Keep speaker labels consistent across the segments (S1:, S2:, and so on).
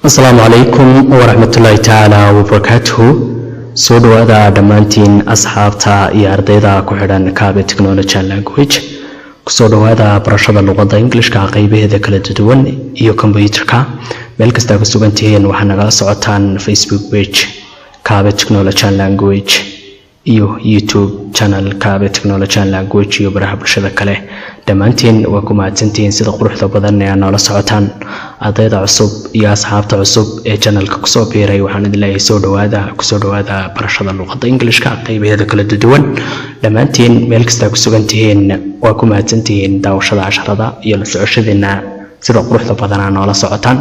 S1: السلام عليكم ورحمة الله تعالى وبركاته. سو dhawaada dhammaantiin asxaabta iyo ardayda ku xidhan Kaabe Technology and Language. Kusoo dhawaada barashada luqadda Englishka qaybaheeda kala duwan iyo computerka. Meel kasta ku sugan tihiin waxaad nagala socotaan Facebook page Kaabe Technology and Language iyo YouTube channel Kaabe Technology and Language iyo baraha bulshada kale. dhammaantiin waa ku mahadsantihiin sida quruxda badan ee noola socotaan ardayda cusub iyo asxaabta cusub ee channelka kusoo biiray. waxaan idin leeyahay kusoo dhawaada barashada luqadda Englishka qaybaheeda kala duwan. dhammaantiin meel kasta ku sugan tihiin waa ku mahadsantihiin daawashada casharada iyo la socoshadiina sida quruxda badan ee noola socotaan.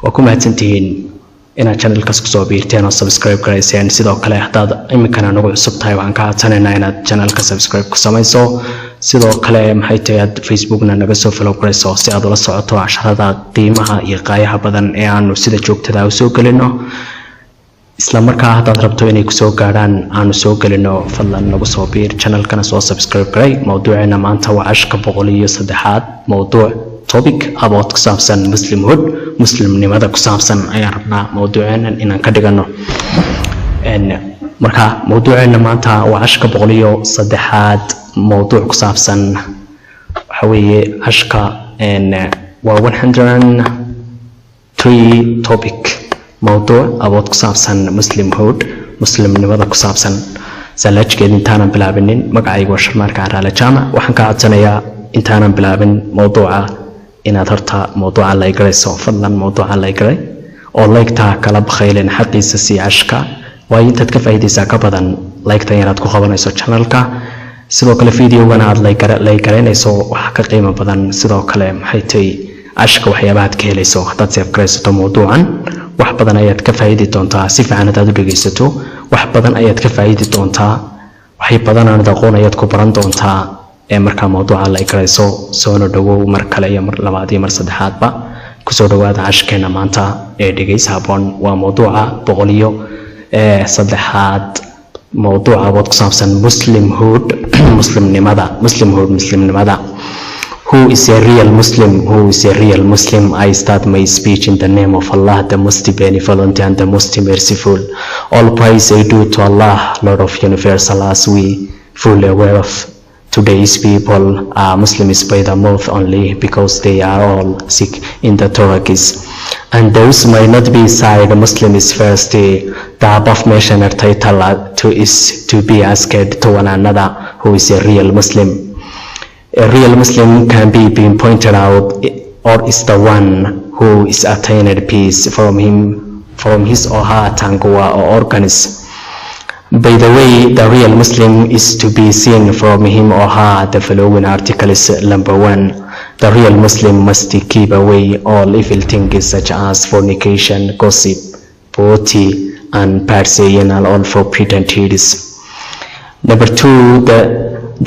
S1: waa ku mahadsantihiin inaad channelkaas kusoo biirteen oo subscribe gareyseen. sidoo kale haddaad iminkana nagu cusub tahay waxaan ka codsanaynaa inaad channelka subscribe ku samayso. sidoo kale maxay tahay aad Facebookna naga soo follow gareyso si aad ula socoto casharada qiimaha iyo qaayaha badan ee aanu sida joogtada u soo galino. isla markaa haddaad rabto inay ku soo gaaraan aanu soo galino fadlan nagu soo biir channelkana soo subscribe garey. mawduuceena maanta waa cashka 103 mawduuc topic about ku saabsan muslimhood muslimnimada ku saabsan ayaan rabnaa mawduuceena inaan ka dhigano. marka mawduuceena maanta waa cashka 103 mawduuc ku saabsan waxa weeye cashka waa 103 topic mawduuc about ku saabsan muslimhood muslimnimada ku saabsan. salaajkeed intaanan bilaabinin magacaygu waa Sharmaarka Caraale Jaamac. waxaan ka codsanayaa intaanan bilaabin mawduuca inaad horta mawduuca la igarayso. fadlan mawduuca la igaray oo like-ta kala bakhaylin xaqiisa si cashka waa intaad ka faa'iideysaa ka badan like-ta inaad ku qabanayso channelka. sidoo kale video-gana aad la igareynayso waxa ka qiimo badan. sidoo kale maxay tahay cashka waxyaabaha aad ka helayso haddaad save garaysato mawduucan wax badan ayaad ka faa'iidi doontaa. si fiican haddaad u dhegeysato wax badan ayaad ka faa'iidi doontaa. waxay badan aan aqoon ayaad ku baran doontaa marka mawduuca la igarayso. soo dhawow mar kale iyo mar labaad iyo mar saddexaadba kusoo dhawaada cashkeena maanta ee dhegeysa habboon. waa mawduuca 103 mawduuca about ku saabsan muslimhood muslimnimada. Who is a real Muslim? I start my speech in the name of Allah, the most benevolent and the most merciful. All praise I do to Allah, Lord of universal, as we fully aware of. Today's people are Muslims by the mouth only because they are all sick in the thorax. And those might not be side Muslim is first. The above mentioned title is to be asked to one another who is a real Muslim. A real Muslim can be being pointed out or is the one who is attained peace from his or her tangwa or organs. By the way, the real Muslim is to be seen from him or her the following articles. Number 1, the real Muslim must keep away all evil things such as fornication, gossip, poverty, and bad saying and all forbidden deeds. Number 2,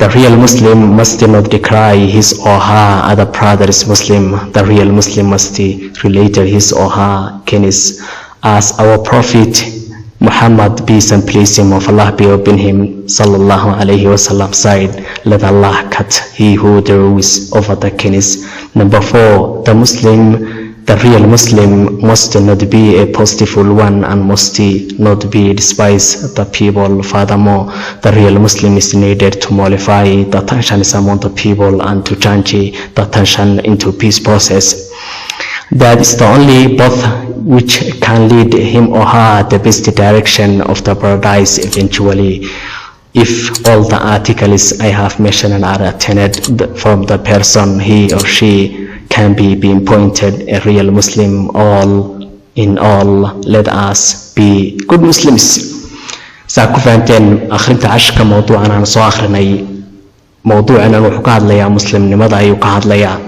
S1: the real Muslim must not decry his or her other brother's Muslim. The real Muslim must relate his or her kinship as our Prophet Muhammad, peace and blessing of Allah be upon him, sallallahu alayhi wa sallam, said, let Allah cut he who draws over the kinship. Number 4, the real Muslim must not be a boastful one and must not be despise the people. Furthermore, the real Muslim is needed to mollify the tensions among the people and to change the tension into peace process. That is the only path which can lead him or her the best direction of the paradise eventually. If all the articles I have mentioned are attained from the person, he or she can be being pointed a real Muslim. All in all, let us be good Muslims. سأكون فهمتين آخرين عشق موضوعنا نصو آخرين موضوعنا وحكاد ليا مسلم لماذا يقعد ليا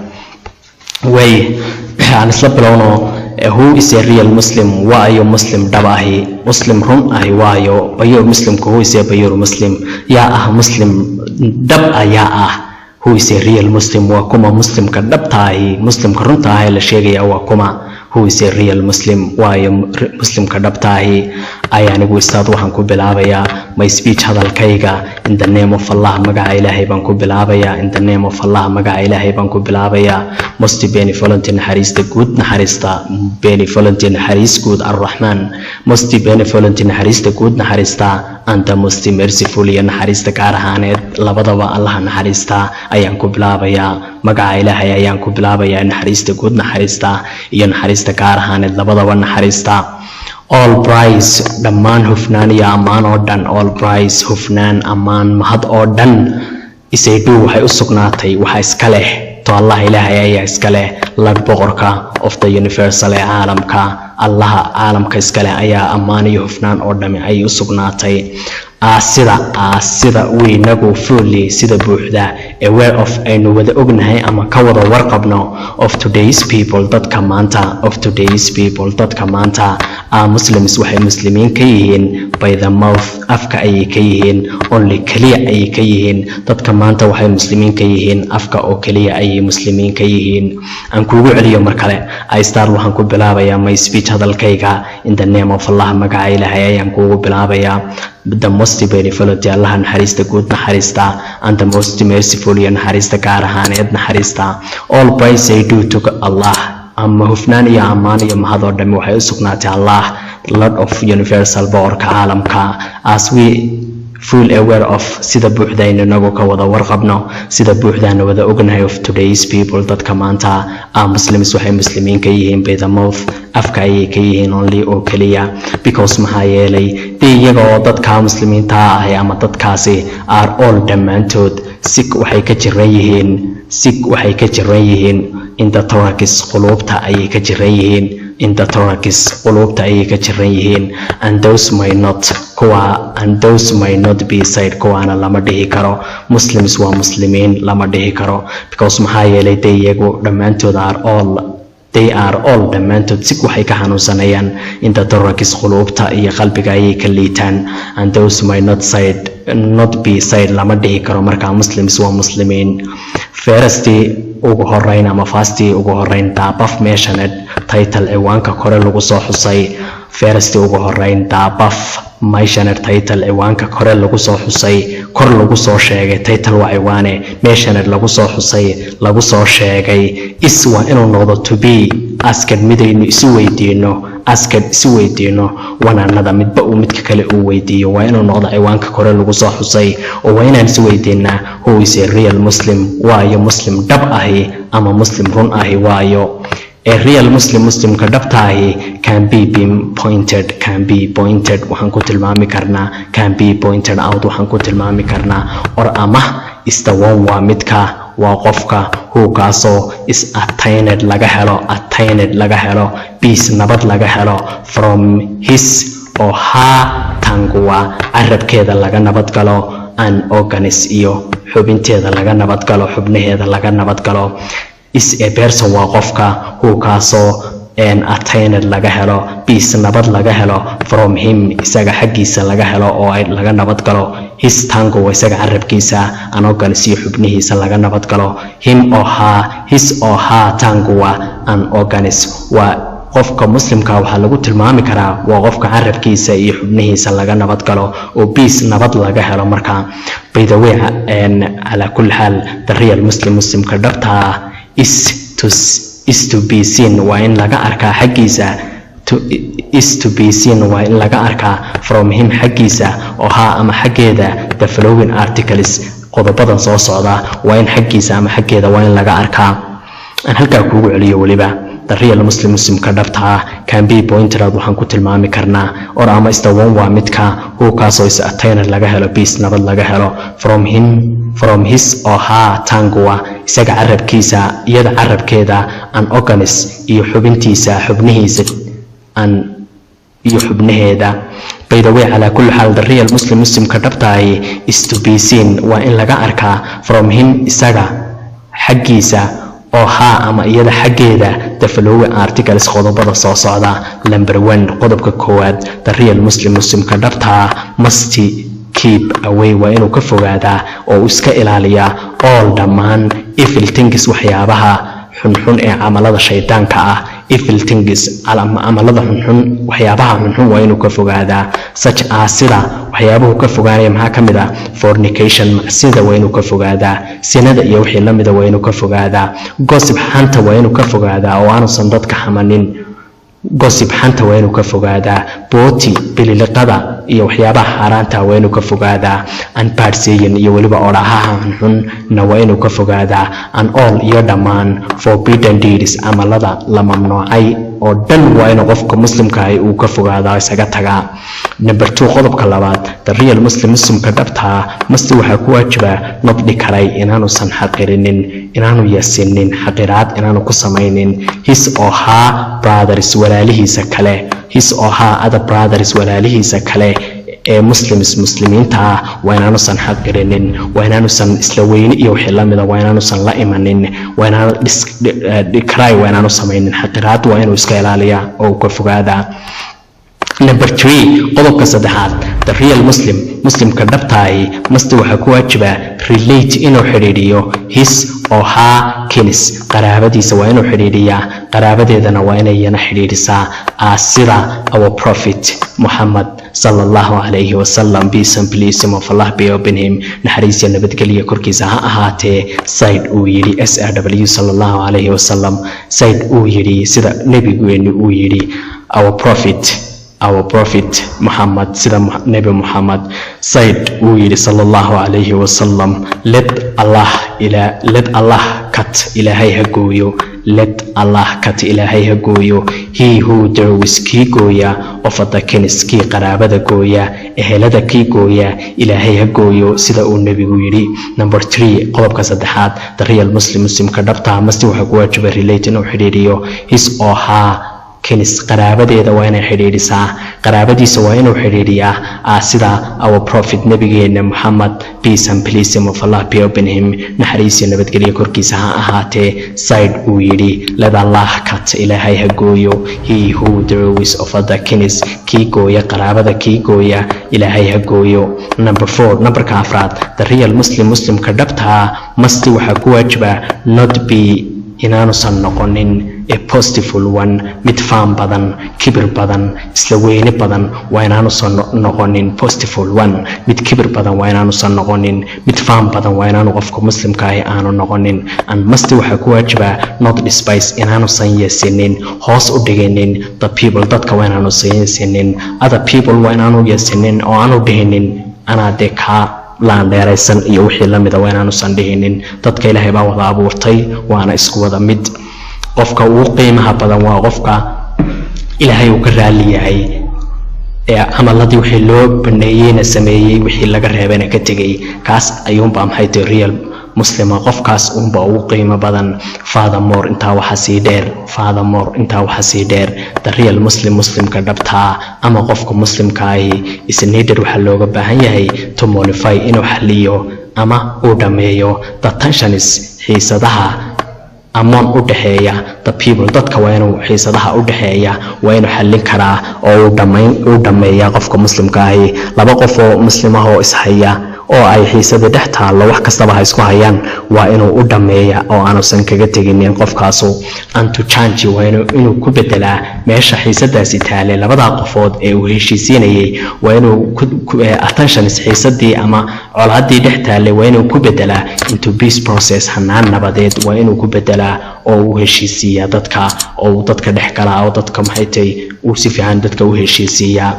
S1: وي عن سلب لونه who is a real Muslim. waayo Muslim dhabahi Muslim run ahi waayo bayo Muslim ko who is a bayo Muslim yaa ah Muslim dhab ayaa ah. who is a real Muslim waa kuma Muslimka dhabtaahi Muslimka runta ah la sheegaya waa kuma who is a real Muslim waayo muslimka dhabtaahi ayaa anigu ustaad waxaan ku bilaabayaa my speech hadalkayga in the name of Allah magaca Ilaahay baan ku bilaabayaa in the name of Allah magaca Ilaahay baan ku bilaabayaa most benevolent naxariista guud naxariista benevolent naxariis guud ar-Rahman most benevolent naxariista guud naxariista and the most merciful iyo naxariista gaar ahaaneed labadaba Allah naxariista ayaan ku bilaabayaa magaca Ilaahay ayaan ku bilaabayaa naxariista guud naxariista iyo naxariista gaar ahaaneed labadaba naxariista all praise dhammaan hufnaan iyo ammaan oo dhan all praise hufnaan ammaan mahad oo dhan isaydu waxay u sugnaatay waxa iska leh to Allah Ilaahay ayaa iska leh lag boqorka of the universal caalamka Allah caalamka iska leh ayaa ammaan iyo hufnaan oo dhan ay u sugnaatay sida weynagu fully sida buuxda aware of aynu wada ognahay ama ka wada warqabno of today's people dadka maanta of today's people dadka maanta Muslims waxay muslimiin ka yihiin by the mouth afka ay ka yihiin only kaliya ay ka yihiin dadka maanta waxay muslimiin ka yihiin afka oo kaliya ay muslimiin ka yihiin aan kuugu celiyo mar kale I start waxaan ku bilaabayaa my speech hadalkayga in the name of Allah magaca Ilaahay ayaan kuugu bilaabayaa the most benevolent Allah naxariista guud naxariista and the most merciful iyo naxariista gaar ahaaneed naxariista all praise I do to Allah ama hufnaan iyo ammaan iyo mahad oo dhan waxay u sugnaatay Allah Lord of universal boqorka caalamka as we full aware of sida buuxdayna nagu ka wada warqabno sida buuxdana wada ognahay of today's people dadka maanta Muslims waxay muslimiin ka yihiin by the mouth afka ay ka yihiin only oo kaliya because maxaa yeelay iyaga oo dadka muslimiinta ah ama dadkaasi are all dhammaantood sik waxay ka jiran yihiin in the thorax qulubta ay ka jiran yihiin in the thorax qulubta ay ka jiran yihiin and those may not be said kuwaana lama dhihi karo Muslims waa muslimiin lama dhihi karo because maxaa yeelay iyagu dhammaantood they are all dhammaantood si waxay ka xanuunsanayaan in the thorax qulubta iyo qalbiga ay ka liitaan and those may not be said lama dhihi karo marka Muslims waa muslimiin first ugu horeyn ama fasti ugu horeyn daabaf meeshaned title ciwaanka kore lagu soo xusay first ugu horeyn daabaf meeshaned title ciwaanka kore lagu soo xusay kor lagu soo sheegay title waa ciwaane meeshaned lagu soo xusay lagu soo sheegay iswa inuu noqdo to be askad midaynu isu weydiino wanaanada midba uu midka kale uu weydiiyo waa inuu noqdo ciwaanka kore lagu soo xusay oo waa inaan isu weydiinaa who is a real Muslim waayo muslim dhab ahi ama muslim run ahi waayo a real muslimka dhabtaahi can be pointed waxaan ku tilmaami karnaa can be pointed out waxaan ku tilmaami karnaa or ama is the one waa midka waa qofka who kaasoo is attained laga helo peace nabad laga helo from his or her tongue waa carabkeeda laga nabad galo an organs iyo xubinteeda laga nabad galo xubnaheeda laga nabad galo is a person waa qofka who kaasoo attained laga helo peace nabad laga helo from him isaga xaggiisa laga helo oo ay laga nabad galo his tongue waa isaga carabkiisa an organs iyo xubnihiisa laga nabad galo his or her tongue waa an organs waa qofka muslimka waxa lagu tilmaami karaa waa qofka carabkiisa iyo xubnihiisa laga nabad galo oo peace nabad laga helo marka by the way ala kulli hal the real muslimka dhabta is to be seen waa in laga arkaa xaggiisa is to be seen waa in laga arkaa from him xaggiisa oo ama xaggeeda the following articles qodobadan soo socda waa in xaggiisa ama xaggeeda waa in laga arkaa aan halkaa kuugu celiyo waliba the real muslimka dhabta can be pointed out waxaan ku tilmaami karnaa or ama is the one waa midka who kaasoo is attained laga helo peace nabad laga helo from his or her tongue waa isaga carabkiisa iyada carabkeeda an organs iyo xubnihiisa iyo xubnaheeda by the way ala kulli hal the real muslimka dhabta is to be seen waa in laga arkaa from him isaga xaggiisa oo ama iyada xaggeeda the following articles qodobada soo socda number 1 qodobka koowaad the real muslimka dhabta must keep away waa inuu ka fogaadaa oo iska ilaaliyaa all dhammaan evil things waxyaabaha xunxun ee camalada shaydaanka ah evil things amalada xunxun waxyaabaha xunxun waa inuu ka fogaadaa such as sida waxyaabuhu ka fogaanaya maxaa ka mid ah fornication macsida waa inuu ka fogaadaa sinada iyo wixii la mid ah waa inuu ka fogaadaa gossip xanta waa inuu ka fogaadaa oo aanusan dadka xamanin gossip xanta waa inuu ka fogaadaa booti bililiqada iyo waxyaabaha xaaraanta waa inuu ka fogaadaa an parseyin iyo waliba orahaha xun na waa inuu ka fogaadaa an all iyo dhammaan forbidden deeds amalada la mamnuucay oo dhan waa inuu qofka muslimka ah uu ka fogaadaa isaga tagaa number 2 qodobka labaad the real muslimka dhabta masti waxa ku waajiba nabdi karay inaanu san xaqirinin inaanu yasinin xaqiraad inaanu ku sameeynin his or her brothers walaalihiisa kale his or her other brothers walaalihiisa kale ee muslimiinta waa inaanu san xaqirinin waa inaanu san isla weyni iyo wixii la mid ah waa inaanu san la imanin waa inaanu dhikray waa inaanu sameeynin xaqiraad waa inuu iska ilaaliyaa oo ka fogaadaa number 3 qodobka saddexaad the real muslimka dhabtaay masti waxa ku waajiba relate inuu xiriiriyo his or her kinis qaraabadiisa waa inuu xiriiriyaa qaraabadeedana waa inayna xiriirisaa sida our prophet Muhammad sallallahu alayhi wa sallam peace and blessing of Allah be upon him naxariis nabadgeliya korkiisa ha ahaatee sayd uu yiri SRW sallallahu alayhi wa sallam sayd uu yiri sida nabigeenu uu yiri our prophet Muhammad sida Nabi Muhammad said uu yiri sallallahu alayhi wa sallam let Allah cut ilaahay ha gooyo let Allah cut ilaahay ha gooyo he who draws kii gooya of the kinis kii qaraabada gooya ehelada kii gooya ilaahay ha gooyo sida uu nabigu yiri number 3 qodobka saddexaad the real muslimka dhabta masti waxa ku waajiba relate inuu xiriiriyo his or her kinis qaraabadeeda waa inay xiriirisaa qaraabadiisa waa inuu xiriiriyaa sida our prophet nabigeena Muhammad peace and blessing of Allah be upon him naxariis nabadgeliya korkiisa ha ahaatee sayd uu yiri let Allah cut ilaahay ha gooyo he who draws of the kinis kii gooya qaraabada kii gooya ilaahay ha gooyo number 4 numberka afraad the real muslimka dhabta masti waxa ku waajiba not be inaanu san noqonin a positive one mid faan badan kibir badan isla weyni badan waa inaanu san noqonin positive one mid kibir badan waa inaanu san noqonin mid faan badan waa inaanu qofka muslimka ah aanu noqonin and masti waxa ku waajiba not despise inaanu san yeesinin hoos u dhiginin the people dadka waa inaanu san yeesinin other people waa inaanu yeesinin oo aanu dhihinin ana de ka laan dheeraysan iyo wixii la mid ah waa inaanu san dhihinin dadka Ilaahay baa wada abuurtay waana isku wada mid qofka uu qiimaha badan waa qofka Ilaahay uu ka raali yahay ee amaladii wixii loo baneeyayna sameeyay wixii laga reebana ka tagay kaas ayuunba maxay tahay real muslima qofkaas uunba uu qiimo badan furthermore inta waxa sii dheer the real muslimka dhabta ama qofka muslimka ah isneeder waxa looga baahan yahay to modify inuu xaliyo ama uu dhameeyo the tensions xiisadaha amaan u dhaxeeya the people dadka waa inuu xiisadaha u dhaxeeya waa inuu xallin karaa oo uu dhameeya qofka muslimka ah laba qof oo muslimaha oo ishaya oo ay xiisada dhex taalo wax kastaba ha isku hayaan waa inuu u dhameeya oo aanu san kaga taginin qofkaasu antu change waa inuu ku bedelaa meesha xiisadaasi taale labada qofood ee uu heshiisiinayay waa inuu attention xiisadii ama colaadii dhex taale waa inuu ku bedelaa into peace process hanaan nabadeed waa inuu ku bedelaa oo uu heshiisiya dadka oo dadka dhex gala oo dadka maxay tahay uu si fiican dadka u heshiisiya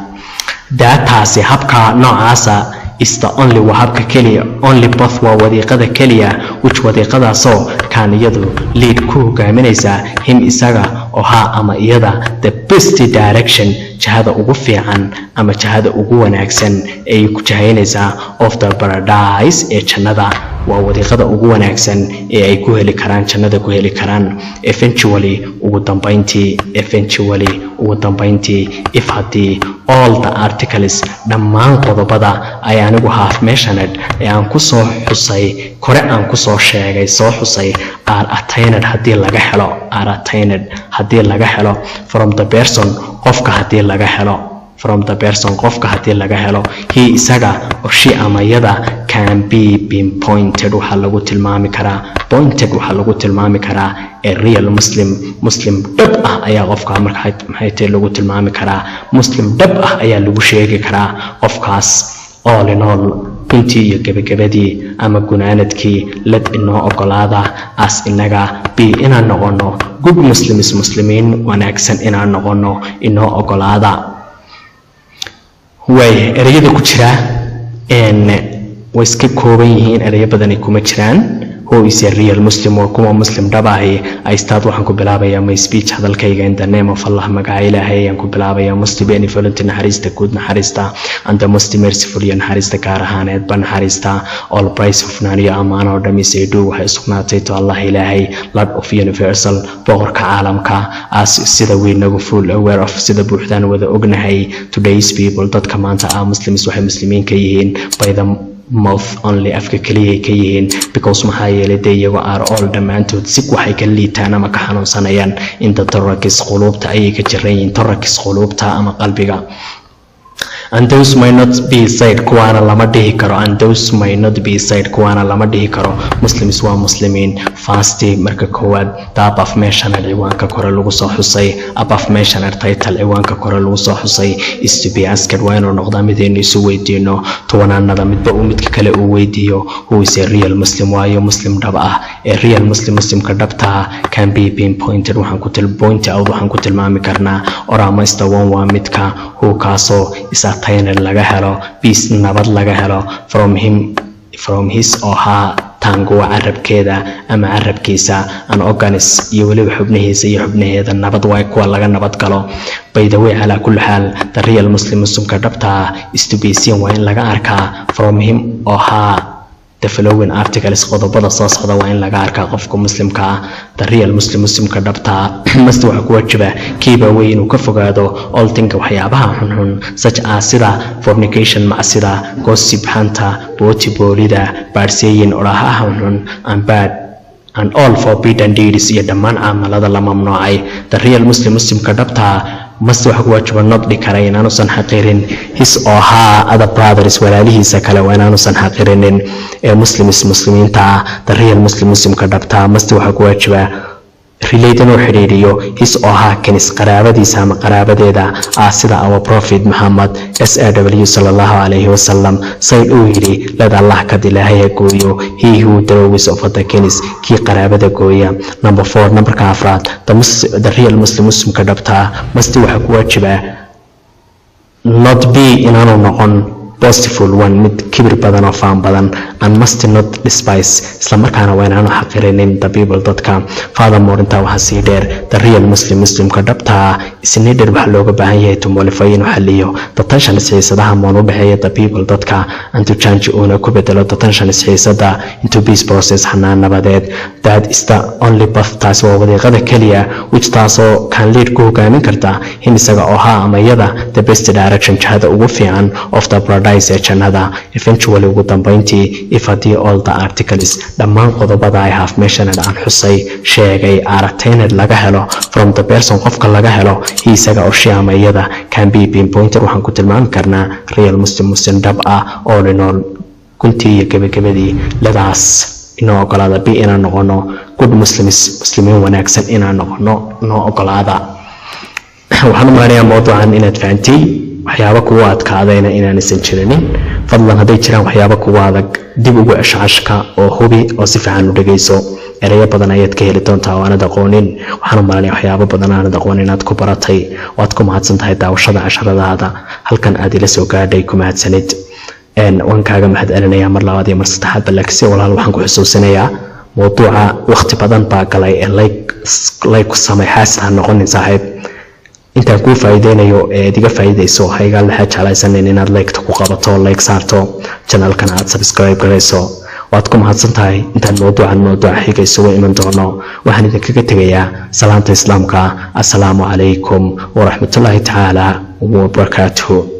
S1: daataasi habka noocaasa is the only wahabka kaliya only path waa wadiiqada kaliya which wadiiqadaasoo kaan iyadu lead ku hogaaminaysa him isaga oo ama iyada the best direction jahada ugu fiican ama jahada ugu wanaagsan ay ku jahaynaysaa of the paradise ee jannada waa wadiiqada ugu wanaagsan ee ay ku heli karaan jannada ku heli karaan eventually ugu dambeyntii if hadii all the articles dhammaan qodobada ay anigu haaf meeshanad ee aan ku soo xusay kore aan ku soo sheegay soo xusay are attained hadii laga helo from the person qofka hadii laga helo from the person qofka hadii laga helo he isaga or she ama iyada can be pinpointed waxa lagu tilmaami karaa pointed waxa lagu tilmaami karaa a real muslim dhab ah ayaa qofka marka maxay tahay lagu tilmaami karaa muslim dhab ah ayaa lagu sheegi karaa qofkaas all in all intii iyo gabagabadii ama gunaanadkii lad inoo ogolaada as inaga bi inaan noqono good muslimiin wanaagsan inaan noqono inoo ogolaada way ereyada ku jira way iska kooban yihiin ereyo badan kuma jiraan who is a real muslim or kuma muslim dhabahay I start waxaan ku bilaabayaa my speech hadalkayga in the name of Allah magaca Ilaahay aan ku bilaabayaa most benevolent naxariista guud naxariista and the most merciful naxariista gaar ahaaneed ban naxariista all praise of naniya amaano oo dhamise duu waxay sugnaatay to Allah Ilaahay Lord of universal boqorka caalamka as sida weynagu full aware of sida buuxdaan wada ognahay today's people dadka maanta muslims waxay muslimiin ka yihiin by the mouth only afka kaliya ka yihiin because maxaa yeelay iyagu are all dhamaantood si waxay ka liitaan ama ka xanuunsanayaan inta tarakis qulubta ayay ka jireen tarakis qulubta ama qalbiga and those may not be said kuwana lama dhihi karo and those may not be said kuwana lama dhihi karo muslims waa muslimiin fasti marka koowaad tab of mention ciwaanka kore lagu soo xusay above mention title ciwaanka kore lagu soo xusay is to be asked waa inuu noqdaa mid aynu isu weydiino tobananada midba uu midka kale uu weydiiyo who is a real muslim waayo muslim dhab ah a real muslimka dhabta can be pinpointed waxaan ku tilmaami karnaa or amasta one waa midka who kaaso isa tayna laga helo peace nabad laga helo from his or her tango arabkeeda ama arabkiisa an organis iyo waliba xubnihiisa iyo xubnaheeda nabad way kuwa laga nabad galo by the way ala kulli xaal the real muslimka dhabta is to be seen waa in laga arkaa from him or her the following articles qodobada soo socda waa in laga arkaa qofka muslimka the real muslimka dhabta must waxa ku wajiba kiiba way inuu ka fogaado all things waxyaabaha xunxun such as sida fornication macsida gossip hunter boolida baarseeyin oraha xunxun and bad and all forbidden deeds iyo dhammaan amalada la mamnuucay the real muslimka dhabta must waxa ku wajiba not dhikaray inaanu san xaqiirin his or her other brothers walaalihiisa kale waa inaanu san xaqiirinin ee muslimiinta the real muslimka dhabta must waxa ku wajiba related oo xiriiriyo his or her kanis qaraabadiisa ama qaraabadeeda sida our prophet Muhammad SAW sallallahu alayhi wasallam say uu yiri lad Allah ka dilaahay gooyo he who draws of the kanis ki qaraabada gooya number 4 numberka afraad the real muslimka dhabta must waxa ku wajiba not be inaanu noqon boastful one mid kibir badan oo faan badan and must not despise isla markaana waa inaanu xaqirinin the people dadka furthermore intaa waxa sii dheer the real muslimka dhabta isna dheer waxa looga baahan yahay to modify inuu xaliyo the tension siyaasadaha moonu dhaxeeya the people dadka and to change una ku bedelo the tension siyaasada into peace process hanaan nabadeed that is the only path taas waa wadiiqada kaliya which taasoo kan lead ku hogaamin karta in isaga oo ha ama iyada the best direction jihada ugu fiican of the jannada eventually ugu dambeyntii if all the articles dhammaan qodobada I have mentioned aan xusay sheegay aragtayna laga helo from the person qofka laga helo isaga oo shaamayada can be pinpointed waxaan ku tilmaami karnaa real muslim dhab ah all in all kuntii iyo gabagabadii ladaas inoo ogolaada bi inaan noqono good muslimiin wanaagsan inaan noqono noo ogolaada waxaan maarayaa mowduucan inaad fahantay waxyaabo kuwa adkaadayna inaan jirinin fadlan haday jiraan waxyaabo kuwa adag dib ugu ashcashka oo hubi oo si fiican u dhageyso ereyo badan ayaad ka heli doontaa oo aanad aqoonin waxaan maarayaa waxyaabo badan aanad aqoonin inaad ku baratay waad ku mahadsan tahay daawashada casharadaada halkan aad ila soo gaadhay ku mahadsanid waan kaaga mahad celinayaa mar labaad iyo mar saddexaad balakisi walaal waxaan ku xusuusinayaa mowduuca waqti badan baa galay ee like samay xaas noqonin saaxiib intaan ku faa'iideynayo diga faa'iideyso hayga la xajaalaysan inaad like ku qabato like saarto channelkan aad subscribe gareyso waad ku mahadsan tahay intaan mowduuca xigayso way iman doono waxaan idinkaga tegayaa salaanta islaamka assalaamu calaykum wa rahmatullahi ta'ala wa barakatuh